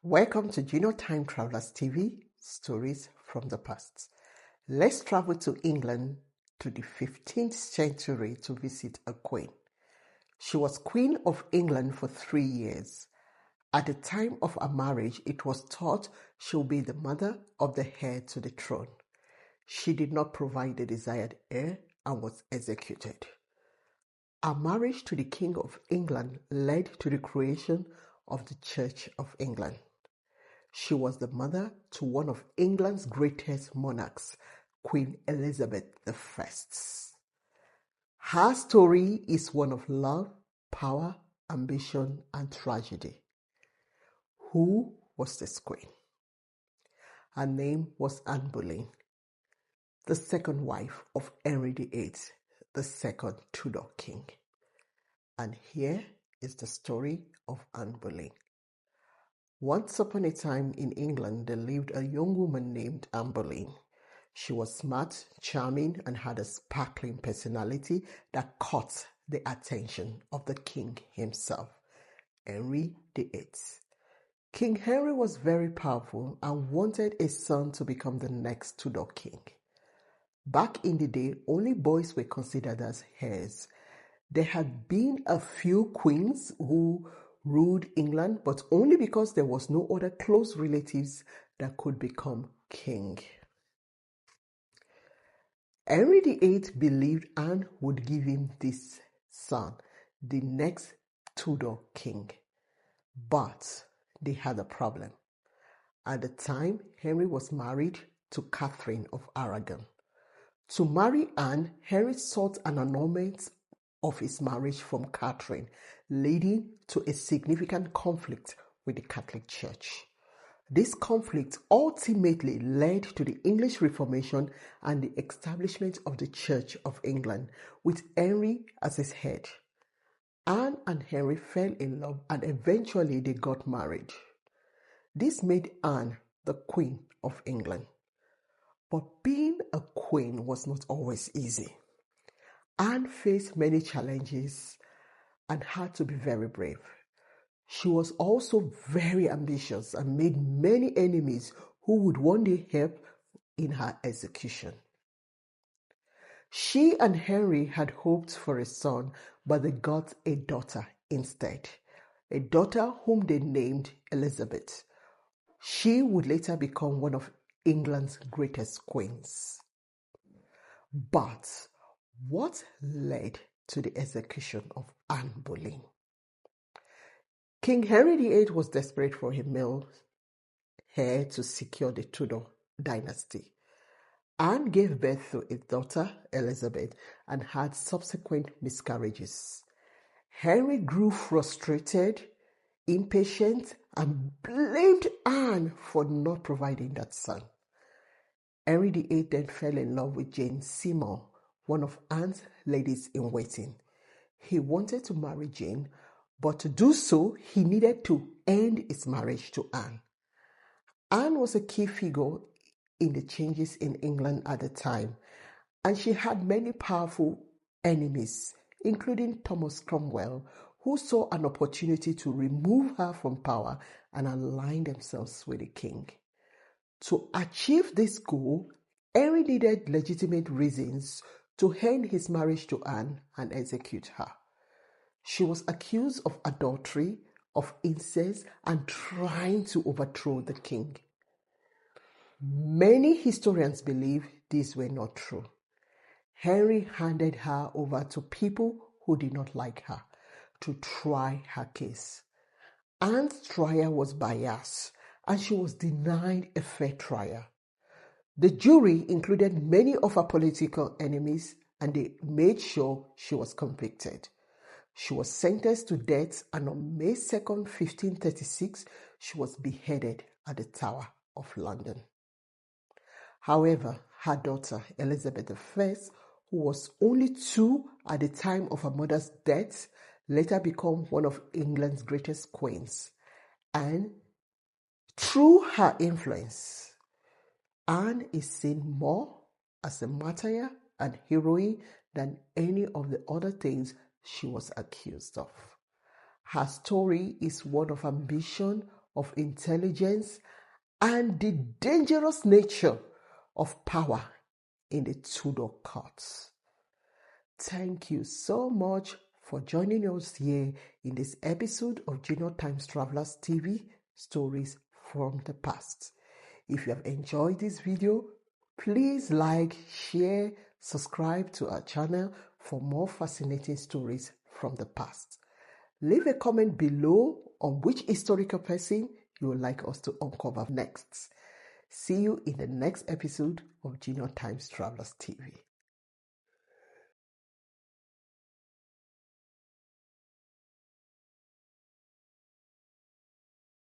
Welcome to Gino Time Travelers TV, Stories from the Past. Let's travel to England to the 15th century to visit a queen. She was Queen of England for 3 years. At the time of her marriage, it was thought she would be the mother of the heir to the throne. She did not provide the desired heir and was executed. Her marriage to the King of England led to the creation of the Church of England. She was the mother to one of England's greatest monarchs, Queen Elizabeth I. Her story is one of love, power, ambition, and tragedy. Who was this queen? Her name was Anne Boleyn, the second wife of Henry VIII, the second Tudor king. And here is the story of Anne Boleyn. Once upon a time in England, there lived a young woman named Anne Boleyn. She was smart, charming, and had a sparkling personality that caught the attention of the king himself, Henry VIII. King Henry was very powerful and wanted a son to become the next Tudor king. Back in the day, only boys were considered as heirs. There had been a few queens who ruled England, but only because there was no other close relatives that could become king. Henry VIII believed Anne would give him this son, the next Tudor king. But they had a problem. At the time, Henry was married to Catherine of Aragon. To marry Anne, Henry sought an annulment of his marriage from Catherine, leading to a significant conflict with the Catholic Church. This conflict ultimately led to the English Reformation and the establishment of the Church of England, with Henry as its head. Anne and Henry fell in love and eventually they got married. This made Anne the Queen of England. But being a queen was not always easy. Anne faced many challenges and had to be very brave. She was also very ambitious and made many enemies who would one day help in her execution. She and Henry had hoped for a son, but they got a daughter instead, a daughter whom they named Elizabeth. She would later become one of England's greatest queens. But what led to the execution of Anne Boleyn? King Henry VIII was desperate for a male heir to secure the Tudor dynasty. Anne gave birth to a daughter, Elizabeth, and had subsequent miscarriages. Henry grew frustrated, impatient, and blamed Anne for not providing that son. Henry VIII then fell in love with Jane Seymour, one of Anne's ladies-in-waiting. He wanted to marry Jane, but to do so, he needed to end his marriage to Anne. Anne was a key figure in the changes in England at the time, and she had many powerful enemies, including Thomas Cromwell, who saw an opportunity to remove her from power and align themselves with the king. To achieve this goal, Henry needed legitimate reasons to end his marriage to Anne and execute her. She was accused of adultery, of incest, and trying to overthrow the king. Many historians believe these were not true. Henry handed her over to people who did not like her to try her case. Anne's trial was biased, and she was denied a fair trial. The jury included many of her political enemies, and they made sure she was convicted. She was sentenced to death, and on May 2nd, 1536, she was beheaded at the Tower of London. However, her daughter, Elizabeth I, who was only 2 at the time of her mother's death, later became one of England's greatest queens. And through her influence, Anne is seen more as a martyr and heroine than any of the other things she was accused of. Her story is one of ambition, of intelligence, and the dangerous nature of power in the Tudor courts. Thank you so much for joining us here in this episode of Junior Times Travelers TV Stories from the Past. If you have enjoyed this video, please like, share, subscribe to our channel for more fascinating stories from the past. Leave a comment below on which historical person you would like us to uncover next. See you in the next episode of Junior Times Travelers TV.